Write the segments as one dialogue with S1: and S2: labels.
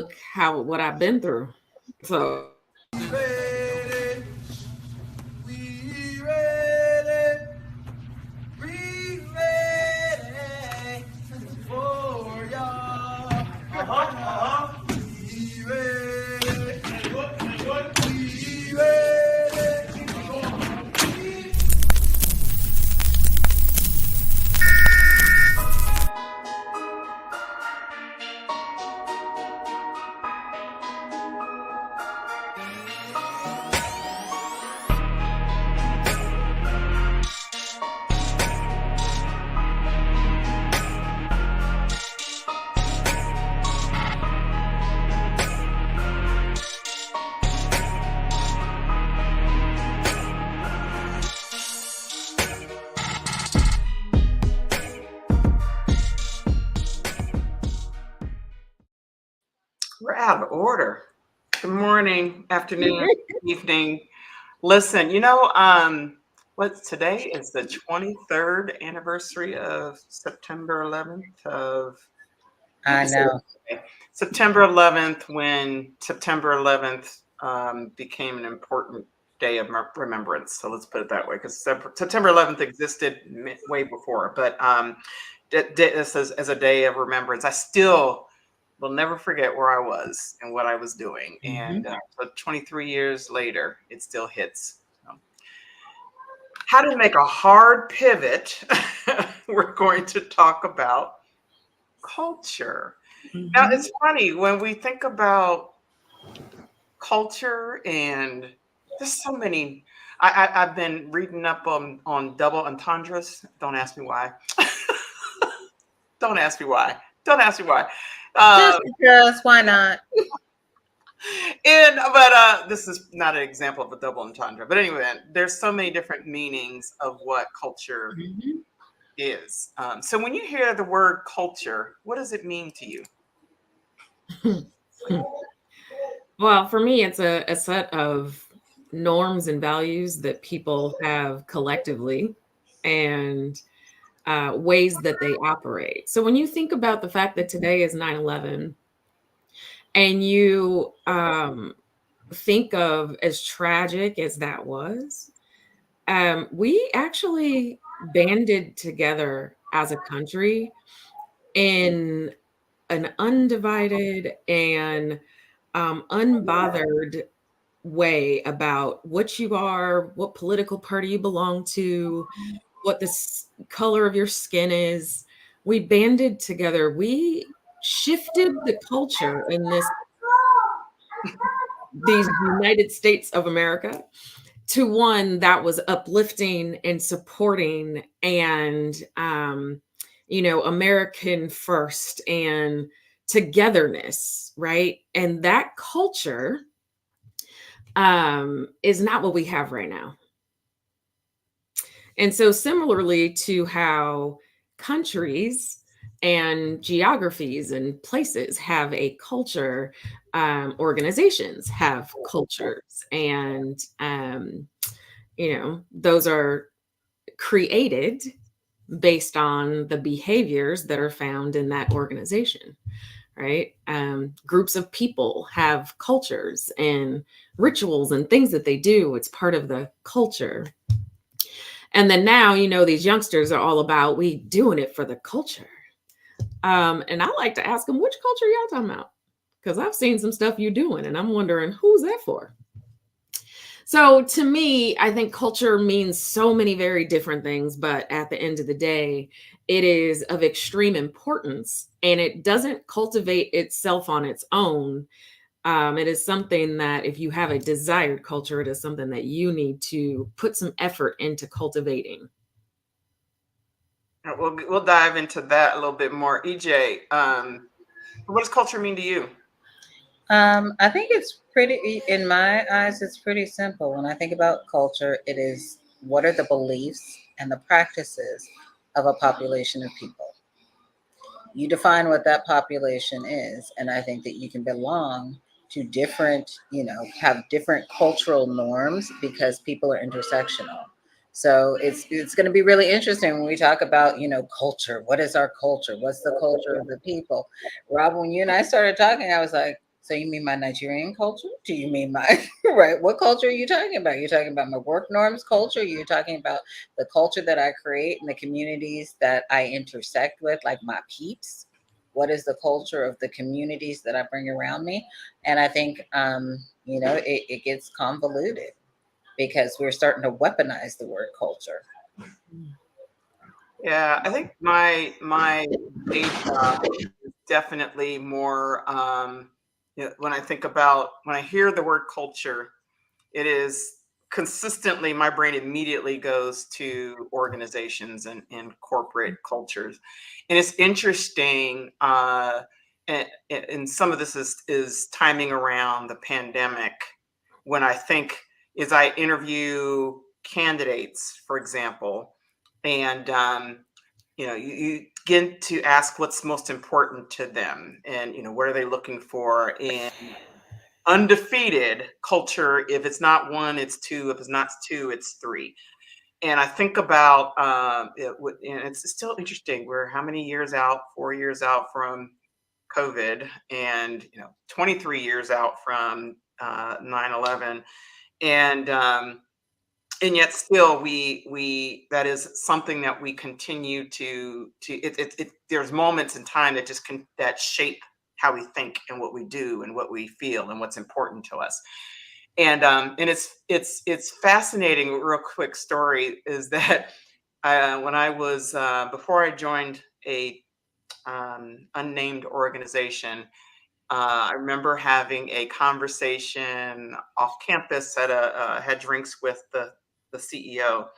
S1: look what I've been through. So
S2: Ready, we ready, we ready for y'all. We ready, we ready.
S3: We're out of order. Good morning, afternoon, evening. Listen, what today is the 23rd anniversary of September 11th of
S4: I know.
S3: September 11th, when September 11th became an important day of remembrance. So let's put it that way, because September 11th existed way before. But this as a day of remembrance. I still will never forget where I was and what I was doing. And so 23 years later, it still hits. So, how to make a hard pivot. We're going to talk about culture. Now, it's funny when we think about culture, and there's so many. I've been reading up on double entendres. Don't ask me why. Don't ask me why. Don't ask me why.
S4: Just because, why not?
S3: But this is not an example of a double entendre. But anyway, there's so many different meanings of what culture is. So when you hear the word culture, what does it mean to you?
S1: well, for me, it's a set of norms and values that people have collectively, and ways that they operate. So when you think about the fact that today is 9/11, and you think of, as tragic as that was, we actually banded together as a country in an undivided and unbothered way about what you are, what political party you belong to, what the color of your skin is. We banded together. We shifted the culture in these United States of America to one that was uplifting and supporting, and American first and togetherness, right? And that culture is not what we have right now. And so similarly to how countries and geographies and places have a culture, organizations have cultures, and those are created based on the behaviors that are found in that organization, right? Groups of people have cultures and rituals and things that they do. It's part of the culture. And then now, these youngsters are all about, we doing it for the culture. And I like to ask them, which culture y'all talking about? Because I've seen some stuff you doing, and I'm wondering, who's that for? So to me, I think culture means so many very different things, but at the end of the day, it is of extreme importance, and it doesn't cultivate itself on its own. It is something that, if you have a desired culture, it is something that you need to put some effort into cultivating.
S3: We'll dive into that a little bit more. EJ, what does culture mean to you?
S4: I think it's pretty, in my eyes, it's pretty simple. When I think about culture, it is, what are the beliefs and the practices of a population of people? You define what that population is, and I think that you can belong to different, have different cultural norms because people are intersectional. So it's going to be really interesting when we talk about, culture. What is our culture? What's the culture of the people? Rob, when you and I started talking, I was like, So you mean my Nigerian culture? Do you mean my right? What culture are you talking about? You're talking about my work norms culture. You're talking about the culture that I create and the communities that I intersect with, like my peeps. What is the culture of the communities that I bring around me? And I think it gets convoluted because we're starting to weaponize the word culture.
S3: Yeah, I think my day job is definitely more. When I hear the word culture, it is consistently my brain immediately goes to organizations and corporate cultures, and it's interesting. And some of this is timing around the pandemic when I think is I interview candidates, for example, and you begin to ask what's most important to them, and what are they looking for in undefeated culture. If it's not one, it's two. If it's not two, it's three. And I think about and it's still interesting. We're how many years out? 4 years out from COVID, and 23 years out from 9/11, and yet still we that is something that we continue to there's moments in time that that shape how we think and what we do and what we feel and what's important to us. And it's fascinating. A real quick story is that when I was before I joined a unnamed organization, I remember having a conversation off campus at had drinks with the CEO,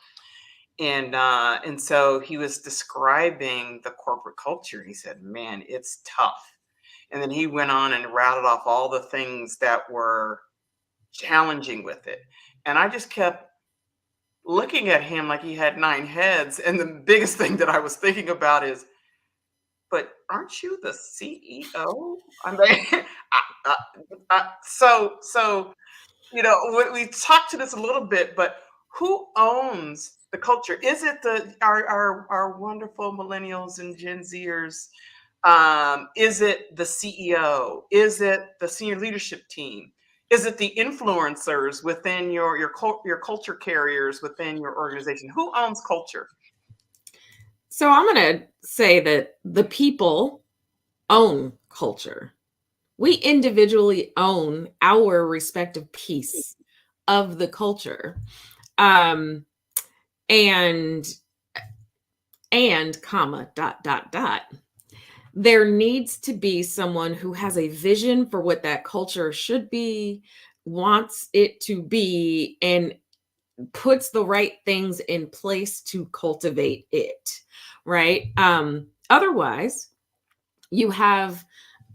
S3: and so he was describing the corporate culture. He said, "Man, it's tough." And then he went on and rattled off all the things that were challenging with it. And I just kept looking at him like he had nine heads. And the biggest thing that I was thinking about is, but aren't you the CEO? I mean, uh, so we talked to this a little bit, but who owns the culture? Is it our wonderful millennials and Gen Zers? Is it the CEO? Is it the senior leadership team? Is it the influencers within your culture carriers within your organization? Who owns culture?
S1: So I'm going to say that the people own culture. We individually own our respective piece of the culture. Um, and comma, dot, dot, dot. There needs to be someone who has a vision for what that culture should be, wants it to be, and puts the right things in place to cultivate it, right? Otherwise, you have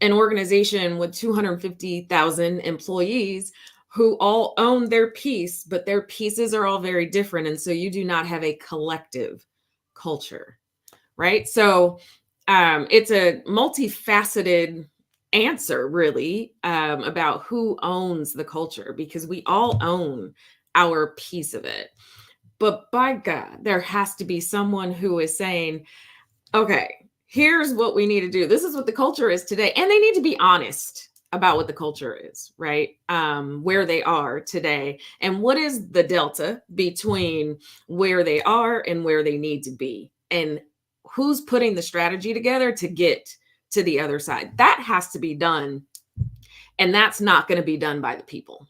S1: an organization with 250,000 employees who all own their piece, but their pieces are all very different. And so you do not have a collective culture, right? So it's a multifaceted answer, really, about who owns the culture, because we all own our piece of it. But by God, there has to be someone who is saying, okay, here's what we need to do. This is what the culture is today. And they need to be honest about what the culture is, right? Where they are today. And what is the delta between where they are and where they need to be? And who's putting the strategy together to get to the other side? That has to be done. And that's not going to be done by the people.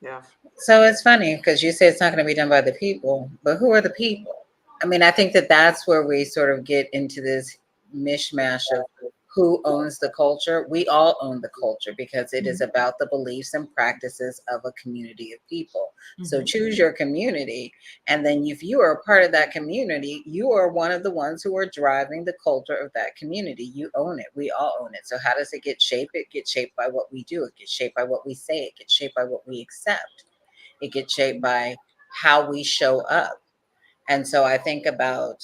S3: Yeah.
S4: So it's funny because you say it's not going to be done by the people, but who are the people? I mean, I think that that's where we sort of get into this mishmash of who owns the culture. We all own the culture because it is about the beliefs and practices of a community of people. So choose your community. And then if you are a part of that community, you are one of the ones who are driving the culture of that community. You own it. We all own it. So how does it get shaped? It gets shaped by what we do. It gets shaped by what we say. It gets shaped by what we accept. It gets shaped by how we show up. And so I think about,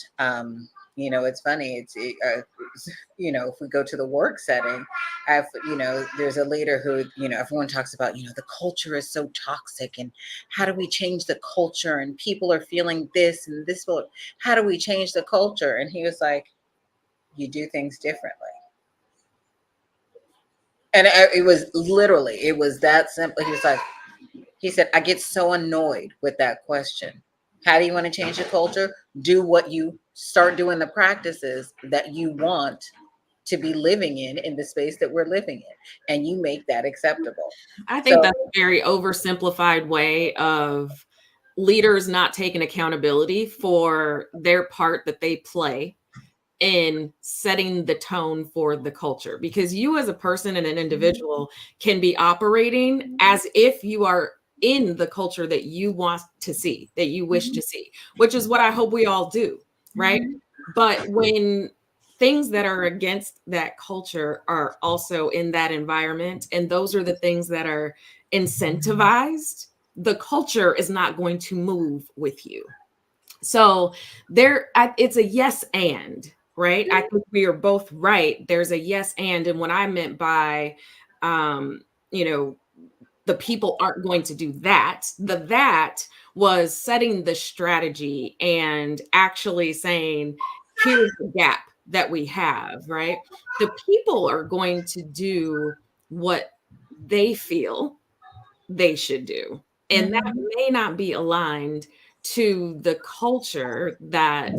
S4: it's funny. If we go to the work setting, there's a leader who, everyone talks about, the culture is so toxic and how do we change the culture? And people are feeling this and this. How do we change the culture? And he was like, you do things differently. And it was literally, it was that simple. He was like, he said, I get so annoyed with that question. How do you want to change the culture? Do what you start doing the practices that you want to be living in the space that we're living in, and you make that acceptable.
S1: I think
S4: So
S1: that's a very oversimplified way of leaders not taking accountability for their part that they play in setting the tone for the culture, because you as a person and an individual can be operating as if you are in the culture that you want to see, that you wish to see, which is what I hope we all do, right? But when things that are against that culture are also in that environment, and those are the things that are incentivized, the culture is not going to move with you. So it's a yes and, right? I think we are both right. There's a yes and what I meant by, um, you know, the people aren't going to do that. That was setting the strategy and actually saying, here's the gap that we have, right? The people are going to do what they feel they should do. And that may not be aligned to the culture that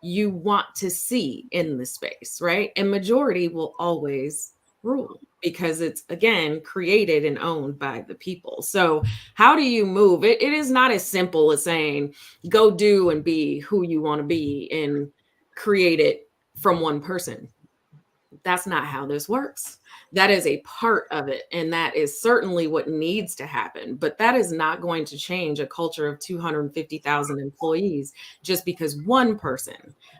S1: you want to see in the space, right? And majority will always rule because it's, again, created and owned by the people. So how do you move it? It is not as simple as saying go do and be who you want to be and create it from one person. That's not how this works. That is a part of it. And that is certainly what needs to happen. But that is not going to change a culture of 250,000 employees just because one person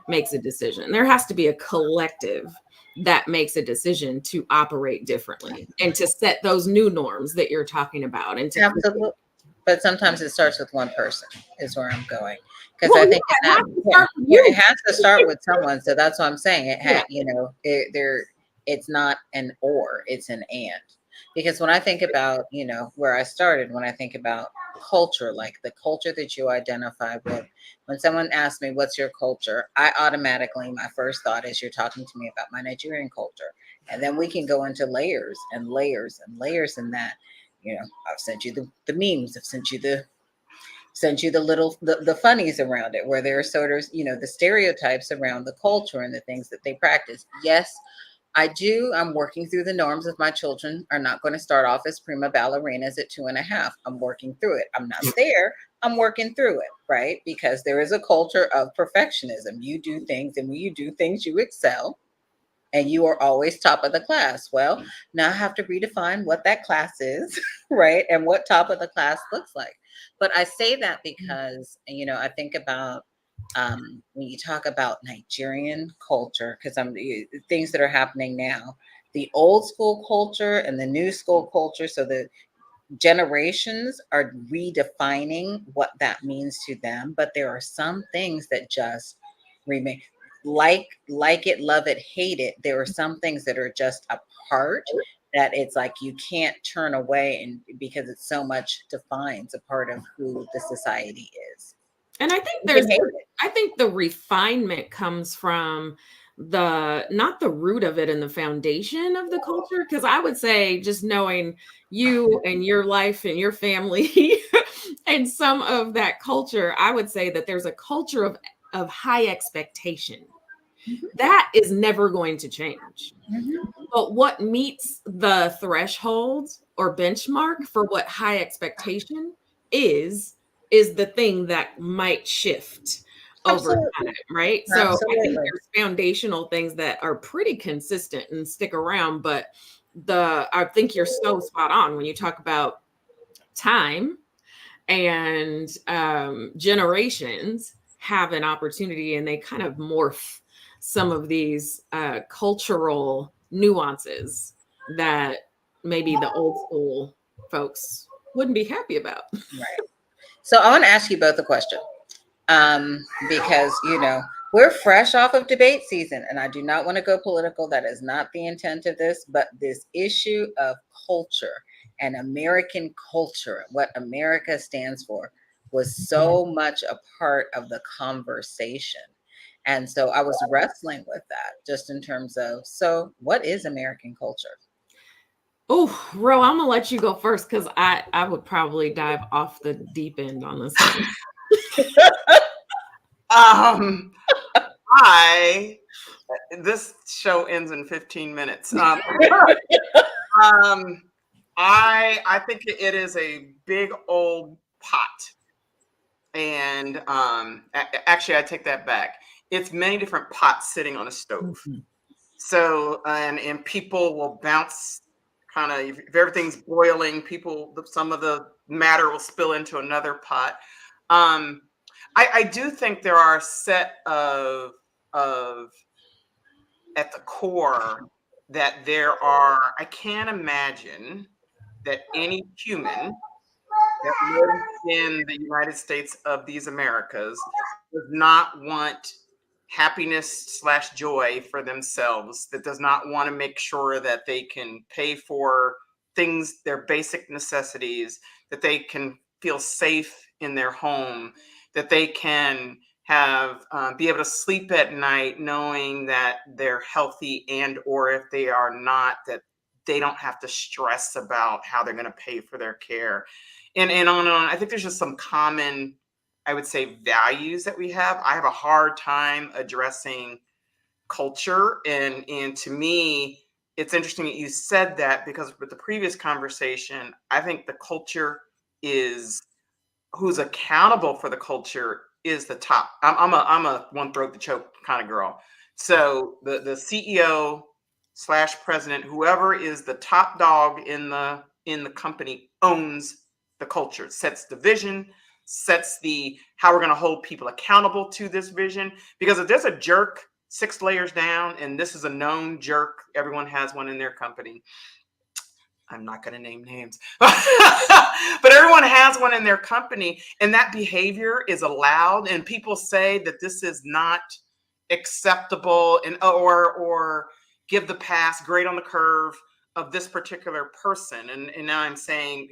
S1: makes a decision. There has to be a collective that makes a decision to operate differently and to set those new norms that you're talking about. And to
S4: absolutely. But sometimes it starts with one person, is where I'm going. Because
S1: well,
S4: I think
S1: yeah, it has to start with
S4: it
S1: you.
S4: has to start with someone. So that's what I'm saying. It
S1: Yeah.
S4: had, it's not an or, it's an and. Because when I think about, where I started, when I think about culture, like the culture that you identify with, when someone asks me, what's your culture? I automatically, my first thought is you're talking to me about my Nigerian culture. And then we can go into layers and layers and layers in that. I've sent you the memes. I've sent you the little the funnies around it, where there are sort of the stereotypes around the culture and the things that they practice. Yes, I do. I'm working through the norms of my children are not going to start off as prima ballerinas at 2.5. I'm working through it. I'm not there. I'm working through it, right? Because there is a culture of perfectionism. You do things, and when you do things, you excel. And you are always top of the class. Well, now I have to redefine what that class is, right? And what top of the class looks like. But I say that because, I think about when you talk about Nigerian culture, because things that are happening now, the old school culture and the new school culture. So the generations are redefining what that means to them. But there are some things that just remain like it, love it, hate it. There are some things that are just a part that it's like you can't turn away, and because it's so much defines a part of who the society is.
S1: And I think
S4: You can hate it.
S1: I think the refinement comes from not the root of it and the foundation of the culture. Cause I would say just knowing you and your life and your family and some of that culture, I would say that there's a culture of high expectation. That is never going to change. But what meets the threshold or benchmark for what high expectation is the thing that might shift over
S4: Absolutely.
S1: time, right? So I think
S4: Absolutely.
S1: there's foundational things that are pretty consistent and stick around, but I think you're so spot on when you talk about time and generations have an opportunity, and they kind of morph some of these cultural nuances that maybe the old school folks wouldn't be happy about.
S4: Right. So I want to ask you both a question. Because we're fresh off of debate season, and I do not want to go political. That is not the intent of this, but this issue of culture and American culture, what America stands for, was so much a part of the conversation. And so I was wrestling with that just in terms of, so what is American culture?
S1: Oh, Ro, I'm gonna let you go first because I would probably dive off the deep end on this one.
S3: Um, I this show ends in 15 minutes. I think it is a big old pot, and actually, I take that back. It's many different pots sitting on a stove.
S1: Mhm.
S3: So and people will bounce kind of if everything's boiling, some of the matter will spill into another pot. Um, I do think there are a set of at the core that there are. I can't imagine that any human that lives in the United States of these Americas does not want happiness slash joy for themselves, that does not want to make sure that they can pay for things, their basic necessities, that they can feel safe in their home, that they can have be able to sleep at night knowing that they're healthy, and or if they are not, that they don't have to stress about how they're going to pay for their care, and on and on. I think there's just some common, I would say, values that we have. I have a hard time addressing culture, and to me, it's interesting that you said that, because with the previous conversation, I think the culture is who's accountable for the culture is the top. I'm a one throat to choke kind of girl. So the CEO slash president, whoever is the top dog in the company, owns the culture, sets the vision, sets the how we're going to hold people accountable to this vision. Because if there's a jerk 6 layers down, and this is a known jerk, everyone has one in their company. I'm not going to name names, but everyone has one in their company, and that behavior is allowed. And people say that this is not acceptable, and or give the pass, grade on the curve of this particular person. And now I'm saying,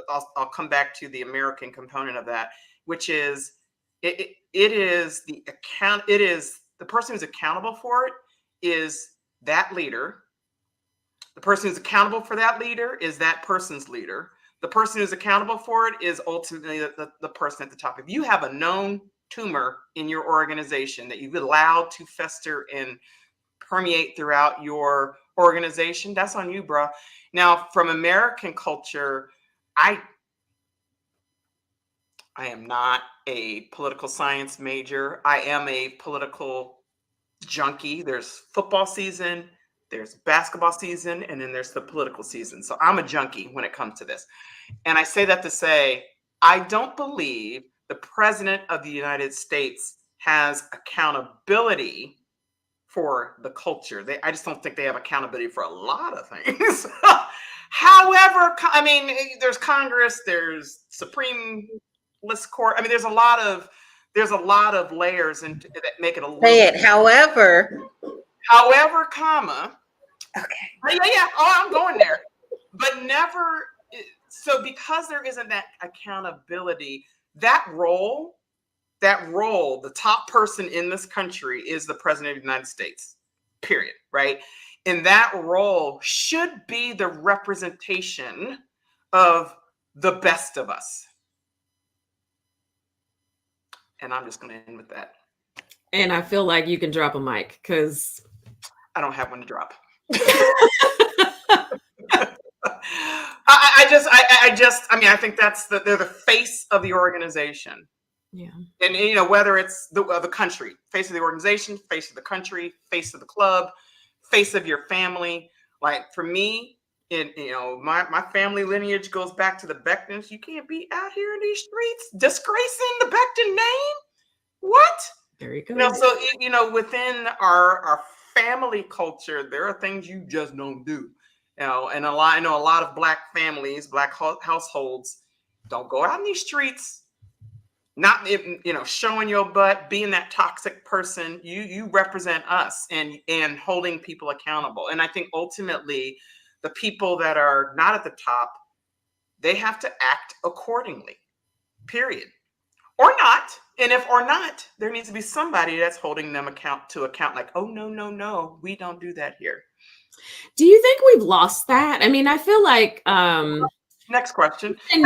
S3: I'll come back to the American component of that, which is it is the account. It is the person who's accountable for it is that leader. The person who's accountable for that leader is that person's leader. The person who's accountable for it is ultimately the person at the top. If you have a known tumor in your organization that you've allowed to fester and permeate throughout your organization, that's on you, bro. Now, from American culture, I am not a political science major. I am a political junkie. There's football season, there's basketball season, and then there's the political season. So I'm a junkie when it comes to this. And I say that to say, I don't believe the president of the United States has accountability for the culture. I just don't think they have accountability for a lot of things. However, I mean, there's Congress, there's Supreme List Court. I mean, there's a lot of layers and that make it a little.
S4: Say it. However,
S3: comma.
S4: okay.
S3: Yeah. Oh, I'm going there. But never. So because there isn't that accountability, that role, the top person in this country is the president of the United States, period, right? And that role should be the representation of the best of us. And I'm just going to end with that.
S1: And I feel like you can drop a mic because
S3: I don't have one to drop. I think they're the face of the organization.
S1: Yeah.
S3: And, whether it's the country, face of the organization, face of the country, face of the club, face of your family. Like for me, my family lineage goes back to the Bechtons. You can't be out here in these streets disgracing the Becton name. What?
S1: There you go.
S3: So, within our family culture, there are things you just don't do. And I know a lot of Black families, Black households don't go out in these streets, not, showing your butt, being that toxic person. You represent us and holding people accountable. And I think ultimately the people that are not at the top, they have to act accordingly, period. Or not. And if or not, there needs to be somebody that's holding them to account like, oh, no, we don't do that here.
S1: Do you think we've lost that? I mean, I feel like
S3: Next question.
S1: in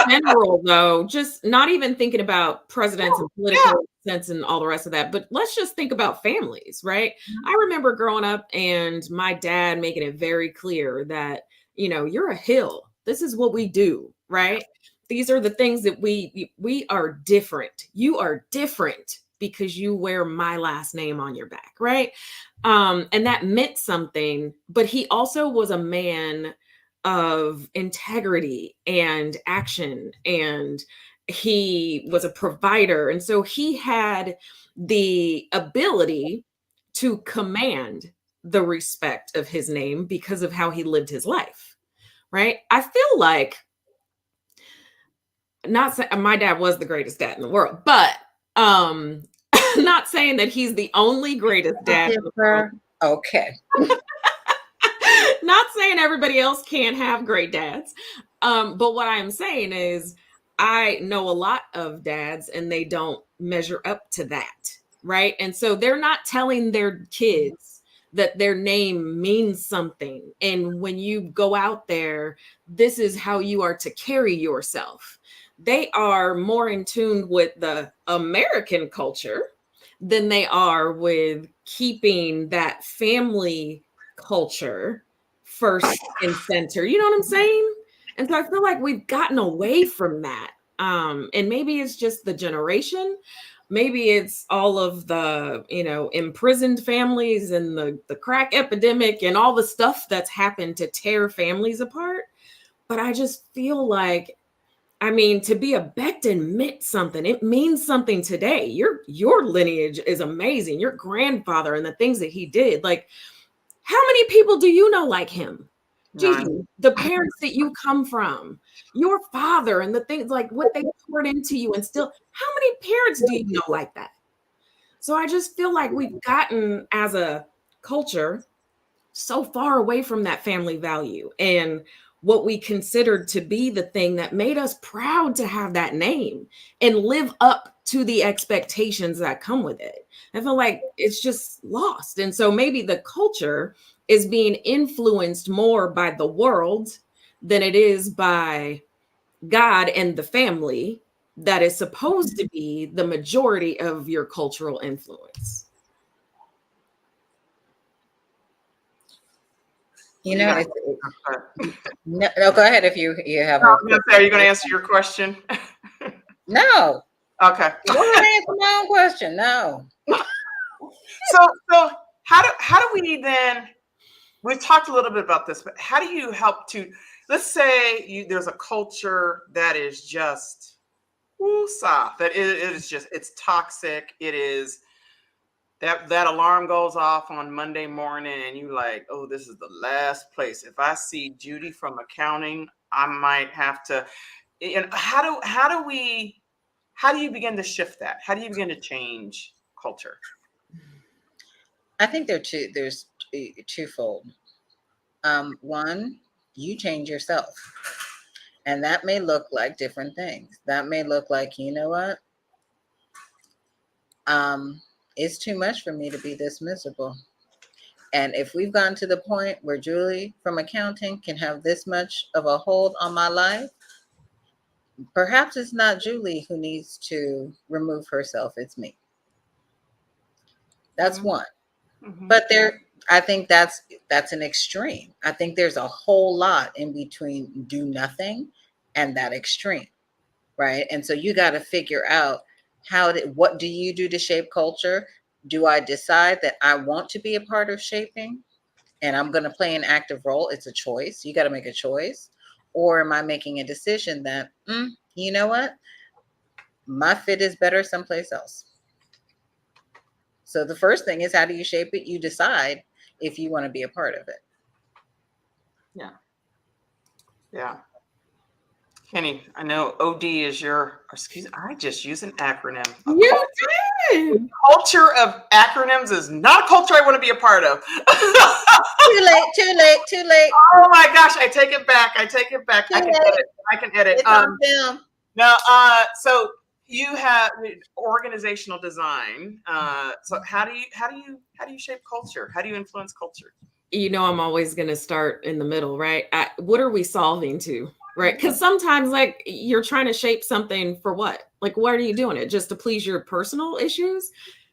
S1: general, though, just not even thinking about presidents and
S3: Yeah.
S1: political sense and all the rest of that, but let's just think about families, right? I remember growing up and my dad making it very clear that, you're a hill. This is what we do, right? These are the things that we are different. You are different because you wear my last name on your back, right? And that meant something, but he also was a man of integrity and action, and he was a provider, and so he had the ability to command the respect of his name because of how he lived his life, right? I feel like, not saying my dad was the greatest dad in the world, but not saying that he's the only greatest dad in the world.
S4: Okay.
S1: Not saying everybody else can't have great dads. But what I'm saying is I know a lot of dads and they don't measure up to that. Right. And so they're not telling their kids that their name means something. And when you go out there, this is how you are to carry yourself. They are more in tune with the American culture than they are with keeping that family culture first and center. You know what I'm saying? And so I feel like we've gotten away from that. And maybe it's just the generation. Maybe it's all of the, imprisoned families and the crack epidemic and all the stuff that's happened to tear families apart. But I just feel like, I mean, to be a Becton meant something. It means something today. Your lineage is amazing. Your grandfather and the things that he did. Like, how many people do you know like him? Gigi, the parents that you come from, your father and the things like what they poured into you, and still, how many parents do you know like that? So I just feel like we've gotten as a culture so far away from that family value and what we considered to be the thing that made us proud to have that name and live up to the expectations that come with it. I feel like it's just lost. And so maybe the culture is being influenced more by the world than it is by God and the family that is supposed to be the majority of your cultural influence.
S4: No, go ahead if you have.
S3: Are you going to answer your question?
S4: No.
S3: Okay.
S4: You don't want to answer my own question. No.
S3: So how do we then? We've talked a little bit about this, but how do you help to? Let's say there's a culture that is just soft. That it is just it's toxic. It is. That alarm goes off on Monday morning and you like, oh, this is the last place. If I see Judy from accounting, I might have to. And how do you begin to shift that? How do you begin to change culture?
S4: I think there's twofold. One, you change yourself. And that may look like different things. That may look like, you know what? It's too much for me to be this miserable. And if we've gotten to the point where Julie from accounting can have this much of a hold on my life, perhaps it's not Julie who needs to remove herself, it's me. That's one. Mm-hmm. But I think that's an extreme. I think there's a whole lot in between do nothing and that extreme, right? And so you got to figure out what do you do to shape culture? Do I decide that I want to be a part of shaping and I'm going to play an active role? It's a choice. You got to make a choice. Or am I making a decision that, you know what? My fit is better someplace else. So the first thing is, how do you shape it? You decide if you want to be a part of it.
S3: Yeah. Kenny, I know OD is I just use an acronym.
S1: You did.
S3: Culture of acronyms is not a culture I want to be a part of.
S4: Too late.
S3: Oh my gosh, I take it back. I can edit.
S4: It's on film.
S3: No, so you have organizational design. So how do you shape culture? How do you influence culture?
S1: I'm always going to start in the middle, right? What are we solving to, right? Because sometimes, like, you're trying to shape something for what? Like, why are you doing it? Just to please your personal issues?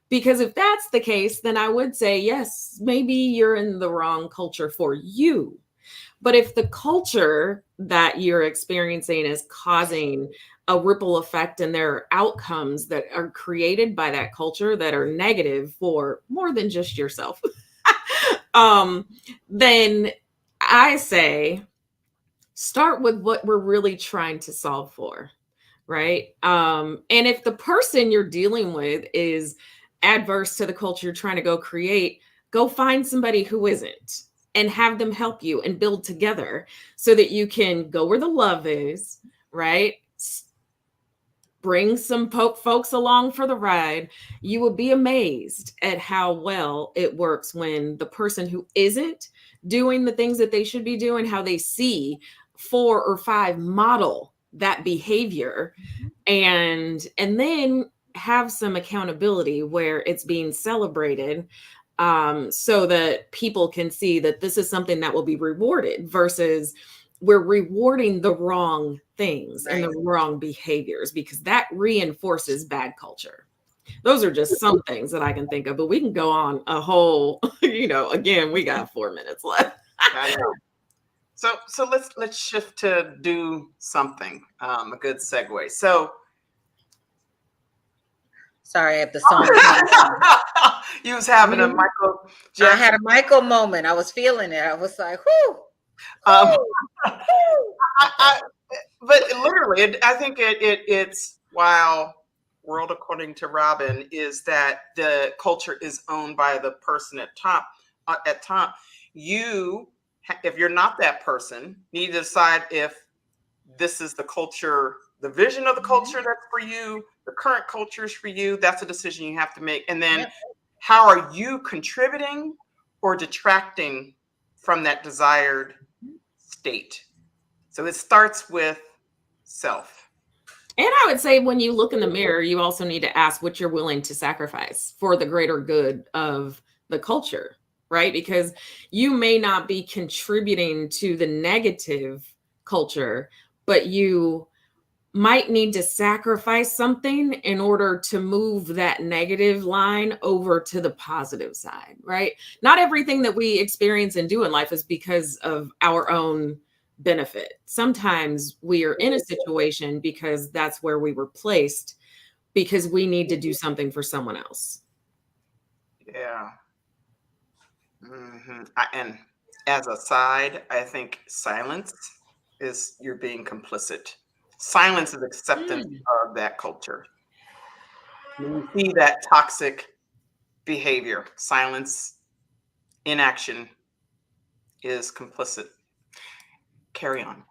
S1: Because if that's the case, then I would say, yes, maybe you're in the wrong culture for you. But if the culture that you're experiencing is causing a ripple effect and there are outcomes that are created by that culture that are negative for more than just yourself, um, then I say start with what we're really trying to solve for, right? And if the person you're dealing with is adverse to the culture you're trying to go create, go find somebody who isn't and have them help you and build together so that you can go where the love is, right? Bring some folks along for the ride. You will be amazed at how well it works when the person who isn't doing the things that they should be doing, how they see 4 or 5 model that behavior, and then have some accountability where it's being celebrated, so that people can see that this is something that will be rewarded versus we're rewarding the wrong things and the wrong behaviors, because that reinforces bad culture. Those are just some things that I can think of, but we can go on a whole, again, we got 4 minutes left.
S3: I know. So let's shift to do something. A good segue. So
S4: Sorry if the song came on.
S3: you was having a Michael
S4: I
S3: Jackson.
S4: had a Michael moment. I was feeling it. I was like, whoo.
S3: Um, but literally, I think it's while World According to Robin is that the culture is owned by the person at top. You, if you're not that person, need to decide if this is the culture, the vision of the culture that's for you, the current culture is for you. That's a decision you have to make. And then how are you contributing or detracting from that desired state? So it starts with self.
S1: And I would say when you look in the mirror, you also need to ask what you're willing to sacrifice for the greater good of the culture, right? Because you may not be contributing to the negative culture, but you might need to sacrifice something in order to move that negative line over to the positive side, right? Not everything that we experience and do in life is because of our own benefit. Sometimes we are in a situation because that's where we were placed, because we need to do something for someone else.
S3: Yeah. And as a side, I think silence is you're being complicit. Silence is acceptance of that culture. When you see that toxic behavior, silence, inaction is complicit. Carry on.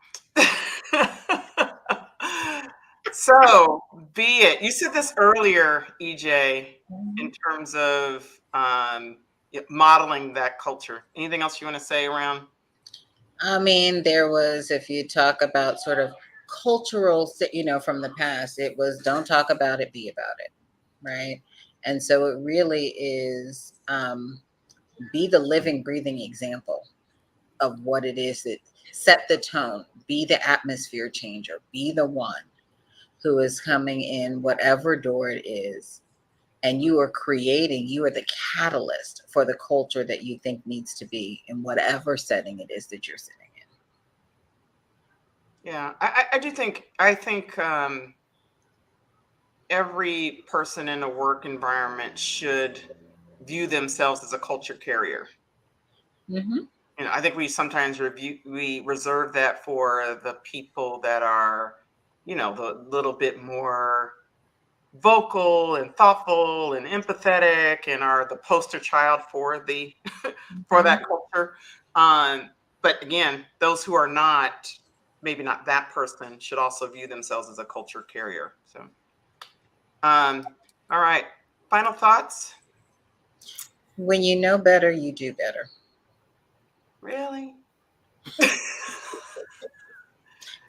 S3: So, be it. You said this earlier, EJ, in terms of modeling that culture. Anything else you want to say around?
S4: I mean, there was, if you talk about sort of cultural, from the past, it was don't talk about it, be about it, right? And so it really is be the living, breathing example of what it is that set the tone, be the atmosphere changer, be the one who is coming in whatever door it is, and you are the catalyst for the culture that you think needs to be in whatever setting it is that you're sitting in.
S3: Yeah, I think every person in a work environment should view themselves as a culture carrier. I think we sometimes we reserve that for the people that are, the little bit more vocal and thoughtful and empathetic and are the poster child for the for that culture. But again, those who are not, maybe not that person, should also view themselves as a culture carrier. So, all right. Final thoughts?
S4: When you know better, you do better.
S3: Really?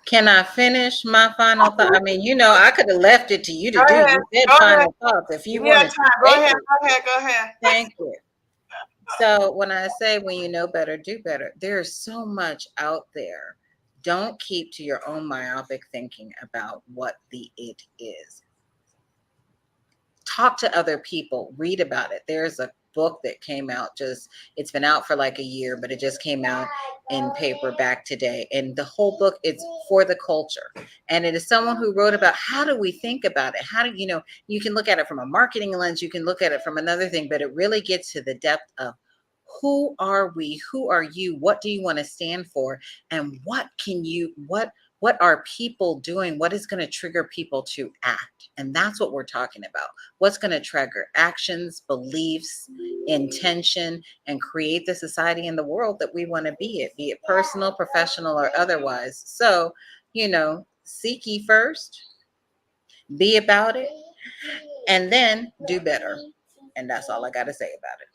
S4: Can I finish my final thought? I mean, I could have left it to you to do. You said final thoughts. If you want to.
S3: Go ahead.
S4: Thank you. So when I say when you know better, do better, there's so much out there. Don't keep to your own myopic thinking about what the it is. Talk to other people, read about it. There's a book that came out just, it's been out for like a year, but it just came out in paperback today. And the whole book is for the culture. And it is someone who wrote about how do we think about it? How do you know, you can look at it from a marketing lens, you can look at it from another thing, but it really gets to the depth of who are we? Who are you? What do you want to stand for? And what are people doing? What is going to trigger people to act? And that's what we're talking about. What's going to trigger actions, beliefs, intention, and create the society and the world that we want to be it personal, professional, or otherwise. So, seek ye first, be about it, and then do better. And that's all I got to say about it.